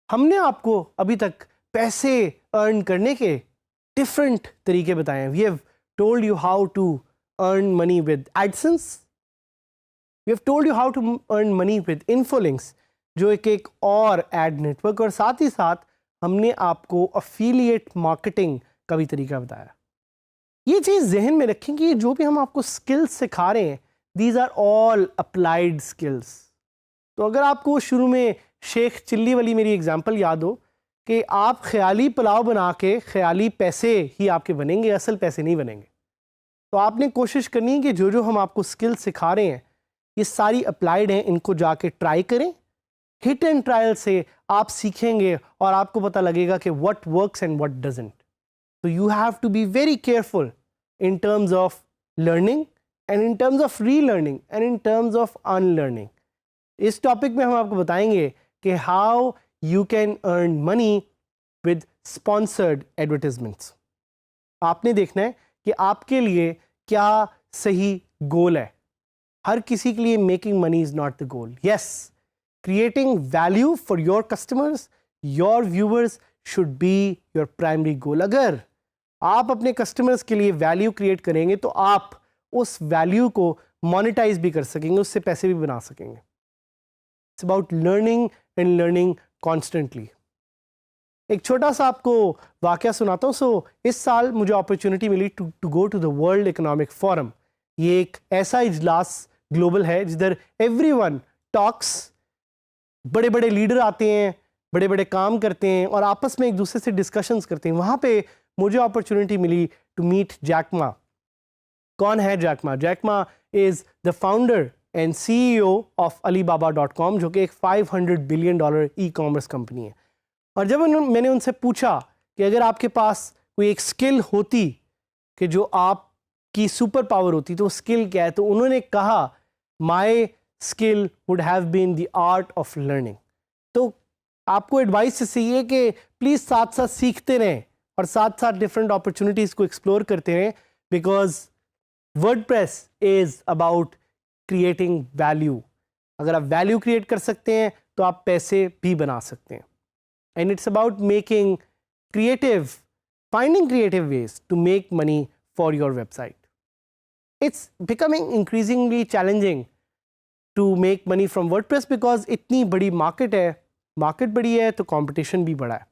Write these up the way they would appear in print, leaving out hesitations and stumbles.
हमने आपको अभी तक पैसे अर्न करने के डिफरेंट तरीके बताए हैं. We have told you how to earn money with AdSense. We have told you how to earn money with Infolinks, जो एक और एड नेटवर्क, और साथ ही साथ हमने आपको अफिलिएट मार्केटिंग का भी तरीका बताया. ये चीज़ जहन में रखें कि जो भी हम आपको स्किल्स सिखा रहे हैं, these are all applied skills. तो अगर आपको शुरू में शेख चिल्ली वाली मेरी एग्जांपल याद हो कि आप ख्याली पुलाव बना के ख्याली पैसे ही आपके बनेंगे, असल पैसे नहीं बनेंगे. तो आपने कोशिश करनी है कि जो जो हम आपको स्किल सिखा रहे हैं ये सारी अप्लाइड हैं, इनको जाके ट्राई करें. हिट एंड ट्रायल से आप सीखेंगे और आपको पता लगेगा कि what works and what doesn't. तो you have to be very careful in terms of learning and in terms of relearning and in terms of unlearning. इस टॉपिक में हम आपको बताएंगे कि how you can earn money with sponsored advertisements. आपने देखना है कि आपके लिए क्या सही गोल है. हर किसी के लिए making money is not the goal. Yes, creating value for your customers, your viewers should be your primary goal. अगर आप अपने कस्टमर्स के लिए वैल्यू क्रिएट करेंगे तो आप उस वैल्यू को मोनेटाइज भी कर सकेंगे, उससे पैसे भी बना सकेंगे. It's about learning and learning constantly. एक छोटा सा आपको वाकया सुनाता हूँ. सो इस साल मुझे अपॉर्चुनिटी मिली to go to the World Economic Forum. ये एक ऐसा इजलास ग्लोबल है जिधर एवरीवन टॉक्स, बड़े बड़े लीडर आते हैं, बड़े बड़े काम करते हैं और आपस में एक दूसरे से डिस्कशंस करते हैं. वहाँ पे मुझे अपॉर्चुनिटी मिली टू मीट जैक मा. कौन है Jack Ma? Jack Ma is the founder and CEO of Alibaba.com, जो कि एक $500 बिलियन ई कॉमर्स कंपनी है. और जब मैंने उनसे पूछा कि अगर आपके पास कोई एक स्किल होती कि जो आपकी सुपर पावर होती तो स्किल क्या है, तो उन्होंने कहा my skill would have been the art of learning. तो आपको एडवाइस इससे ये कि प्लीज़ साथ साथ सीखते रहें और साथ साथ डिफरेंट अपॉर्चुनिटीज़ को एक्सप्लोर करते रहें, because WordPress is about creating value. अगर आप वैल्यू क्रिएट कर सकते हैं तो आप पैसे भी बना सकते हैं. And it's about making creative, finding creative ways to make money for your website. It's becoming increasingly challenging to make money from WordPress because इतनी बड़ी मार्केट है. मार्केट बड़ी है तो कंपटीशन भी बड़ा है.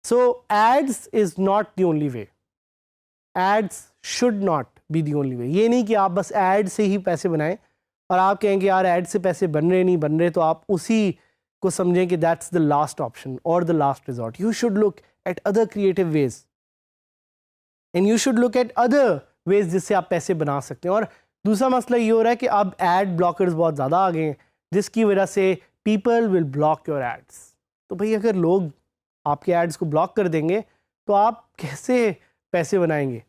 So ads is not the only way. Ads should not be the only way. ये नहीं कि आप बस ad से ही पैसे बनाएं और आप कहेंगे यार ad से पैसे बन रहे तो आप उसी को समझें कि that's the last option or the last resort. You should look at other creative ways. And you should look at other ways जिससे आप पैसे बना सकते हैं. और दूसरा मसला ये हो रहा है कि अब ad blockers बहुत ज़्यादा आ गए हैं जिसकी वजह से people will block your ads. तो भाई अगर लोग आपके एड्स को ब्लॉक कर देंगे तो आप कैसे पैसे बनाएंगे?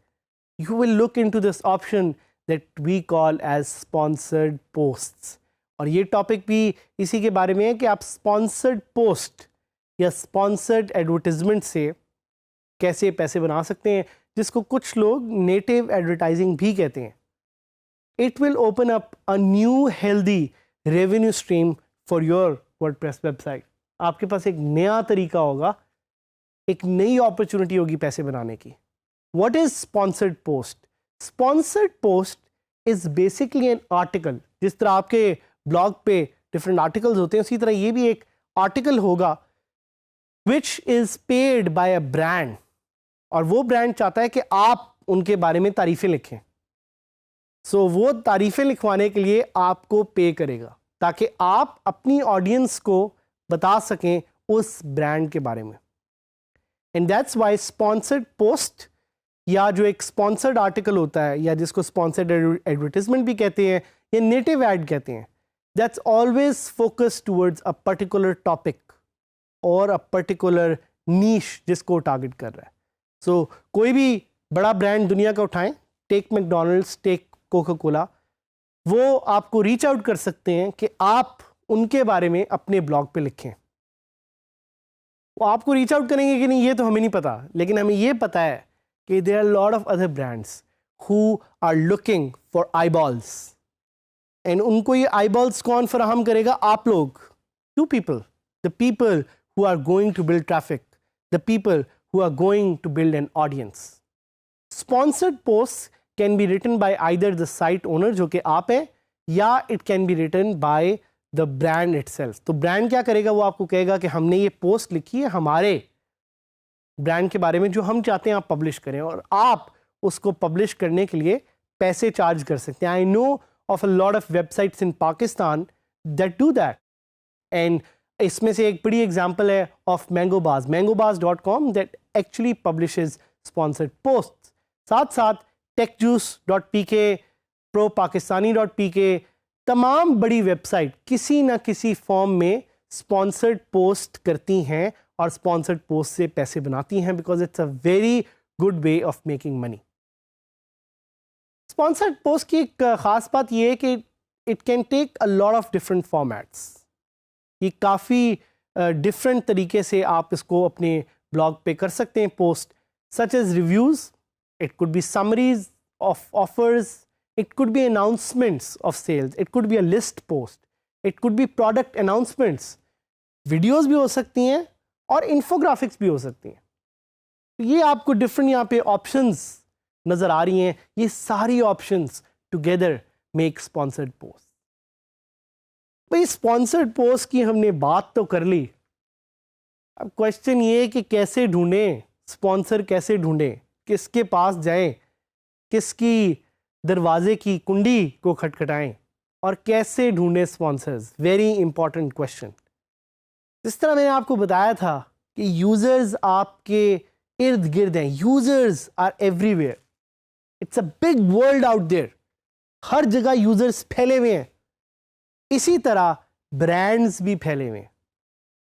You will look into this option that we call as sponsored posts. और ये टॉपिक भी इसी के बारे में है कि आप स्पॉन्सर्ड पोस्ट या स्पॉन्सर्ड एडवर्टिजमेंट से कैसे पैसे बना सकते हैं, जिसको कुछ लोग नेटिव एडवर्टाइजिंग भी कहते हैं. It will open up a new healthy revenue stream for your WordPress website. आपके पास एक नया तरीका होगा, एक नई अपॉर्चुनिटी होगी पैसे बनाने की. What is sponsored post? Sponsored post is basically an article. जिस तरह आपके ब्लॉग पे डिफरेंट आर्टिकल्स होते हैं उसी तरह ये भी एक आर्टिकल होगा which is paid by a brand. और वो ब्रांड चाहता है कि आप उनके बारे में तारीफें लिखें. सो वो तारीफें लिखवाने के लिए आपको पे करेगा ताकि आप अपनी ऑडियंस को बता सकें उस ब्रांड के बारे में. And that's why sponsored post या जो एक स्पॉन्सर्ड आर्टिकल होता है या जिसको स्पॉन्सर्ड एडवर्टीजमेंट भी कहते हैं या नेटिव एड कहते हैं, that's always focus towards a particular topic और अ पर्टिकुलर नीश जिसको टारगेट कर रहा है. सो कोई भी बड़ा ब्रांड दुनिया का उठाएं, take McDonald's, take Coca Cola, वो आपको रीच आउट कर सकते हैं कि आप उनके बारे में अपने ब्लॉग पे लिखें। वो आपको रीच आउट करेंगे कि नहीं ये तो हमें नहीं पता, लेकिन हमें ये पता है कि there are lot of other brands who are looking for eyeballs, and उनको ये आईबॉल्स कौन फराहम करेगा? आप लोग। To people, the people who are going to build traffic, the people who are going to build an audience. Sponsored post can be written by either the site owner, जो कि आप हैं, या it can be written by the brand itself. तो brand क्या करेगा? वो आपको कहेगा कि हमने ये पोस्ट लिखी है हमारे ब्रांड के बारे में जो हम चाहते हैं आप पब्लिश करें, और आप उसको पब्लिश करने के लिए पैसे चार्ज कर सकते हैं। I know of a lot of websites in Pakistan that do that, and इसमें से एक बड़ी एग्जांपल है of Mangobaaz, mangobaaz.com that actually publishes sponsored post. साथ साथ techjuice.pk, propakistani.pk, तमाम बड़ी वेबसाइट किसी ना किसी फॉर्म में स्पॉन्सर्ड पोस्ट करती हैं और स्पॉन्सर्ड पोस्ट से पैसे बनाती हैं, because it's a very good way of making money. Sponsored post की एक खास बात यह है कि it can take a lot of different formats. ये काफ़ी डिफरेंट तरीके से आप इसको अपने ब्लॉग पे कर सकते हैं post, such as reviews, it could be summaries of offers, it could be announcements of sales, it could be a list post, it could be product announcements, videos भी हो सकती हैं और infographics भी हो सकती हैं। तो ये आपको different यहाँ पे options नज़र आ रही हैं, ये सारी options together make sponsored post। भाई sponsored post की हमने बात तो कर ली, अब क्वेश्चन ये है कि कैसे ढूंढें स्पॉन्सर, कैसे ढूंढें, किसके पास जाएं, किसकी दरवाजे की कुंडी को खटखटाएं और कैसे ढूंढें स्पॉन्सर्स। Very important question. जिस तरह मैंने आपको बताया था कि यूजर्स आपके इर्द गिर्द हैं, users are everywhere, it's a big world out there, हर जगह यूजर्स फैले हुए हैं। इसी तरह ब्रांड्स भी फैले हुए हैं।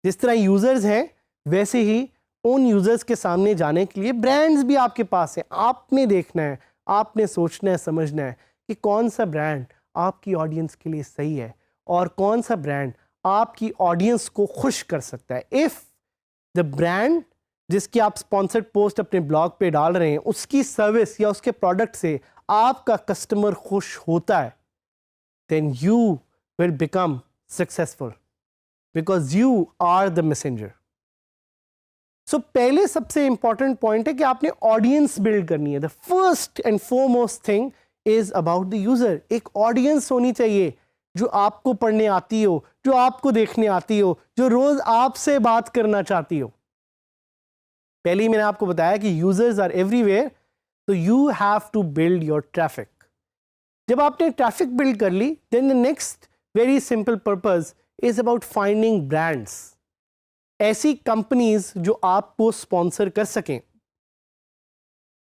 जिस तरह यूजर्स हैं वैसे ही उन यूजर्स के सामने जाने के लिए ब्रांड्स भी आपके पास हैं। आपने देखना है, आपने सोचना है, समझना है कि कौन सा ब्रांड आपकी ऑडियंस के लिए सही है और कौन सा ब्रांड आपकी ऑडियंस को खुश कर सकता है। इफ़ द ब्रांड जिसकी आप स्पॉन्सर्ड पोस्ट अपने ब्लॉग पे डाल रहे हैं उसकी सर्विस या उसके प्रोडक्ट से आपका कस्टमर खुश होता है, then you will become successful because you are the messenger. So पहले सबसे इंपॉर्टेंट पॉइंट है कि आपने ऑडियंस बिल्ड करनी है। The first and foremost thing is about the user. एक ऑडियंस होनी चाहिए जो आपको पढ़ने आती हो, जो आपको देखने आती हो, जो रोज आपसे बात करना चाहती हो। पहले ही मैंने आपको बताया कि यूजर्स आर एवरीवेयर, तो you have to build your traffic. जब आपने ट्रैफिक बिल्ड कर ली, then the next very simple purpose is about finding brands, ऐसी कंपनीज जो आपको स्पॉन्सर कर सकें।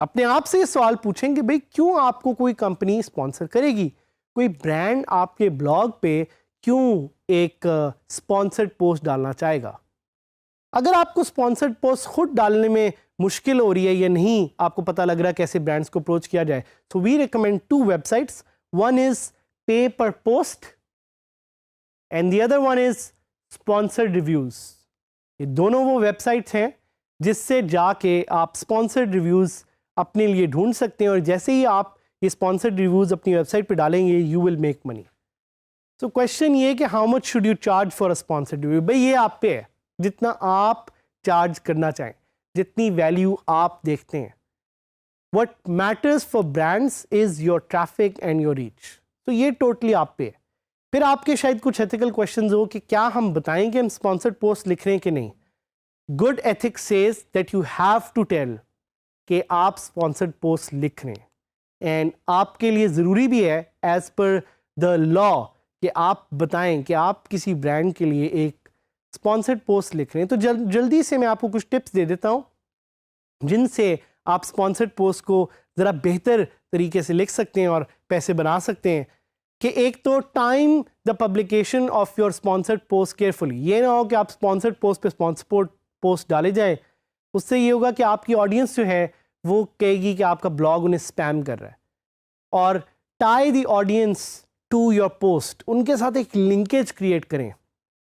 अपने आप से ये सवाल पूछेंगे, भाई क्यों आपको कोई कंपनी स्पॉन्सर करेगी, कोई ब्रांड आपके ब्लॉग पे क्यों एक स्पॉन्सर्ड पोस्ट डालना चाहेगा। अगर आपको स्पॉन्सर्ड पोस्ट खुद डालने में मुश्किल हो रही है या नहीं आपको पता लग रहा है कैसे ब्रांड्स को अप्रोच किया जाए, so we recommend 2 websites. One is pay per post and the other one is sponsored reviews. ये दोनों वो वेबसाइट्स हैं जिससे जाके आप स्पॉन्सर्ड रिव्यूज अपने लिए ढूंढ सकते हैं, और जैसे ही आप ये स्पॉन्सर्ड रिव्यूज अपनी वेबसाइट पे डालेंगे you will make money. So question ये है कि how much should you charge for a sponsored review. भाई ये आप पे है, जितना आप चार्ज करना चाहें, जितनी वैल्यू आप देखते हैं। What matters for brands is your traffic and your reach. तो ये टोटली आप पे है। फिर आपके शायद कुछ एथिकल क्वेश्चंस हो कि क्या हम बताएं कि हम स्पॉन्सर्ड पोस्ट लिख रहे हैं कि नहीं। Good ethics says that you have to tell कि आप स्पॉन्सर्ड पोस्ट लिख रहे हैं, एंड आपके लिए ज़रूरी भी है एज पर द लॉ कि आप बताएं कि आप किसी ब्रांड के लिए एक स्पॉन्सर्ड पोस्ट लिख रहे हैं। तो जल्दी से मैं आपको कुछ टिप्स दे देता हूं जिनसे आप स्पॉन्सर्ड पोस्ट को ज़रा बेहतर तरीके से लिख सकते हैं और पैसे बना सकते हैं। कि एक तो time the publication of your sponsored post carefully. ये ना हो कि आप स्पॉन्सर्ड पोस्ट पे स्पॉन्सर्ड पोस्ट डाले जाए, उससे ये होगा कि आपकी ऑडियंस जो है वो कहेगी कि आपका ब्लॉग उन्हें स्पैम कर रहा है। और tie the audience to your post. उनके साथ एक linkage create करें.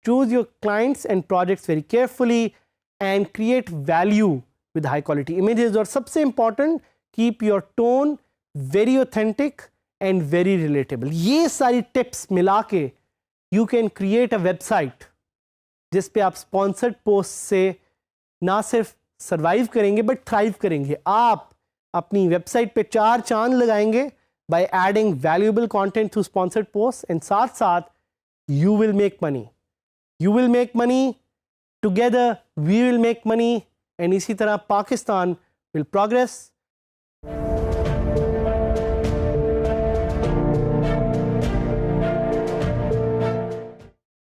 Choose your clients and projects very carefully and create value with high quality images. और सबसे important, keep your tone very authentic and very relatable. ये सारी tips मिला के you can create a website जिस पे आप sponsored posts से ना सिर्फ survive करेंगे but thrive करेंगे. आप अपनी website पे 4 चांद लगाएंगे by adding valuable content through sponsored posts, and साथ साथ you will make money. You will make money, together we will make money, and इसी तरह Pakistan will progress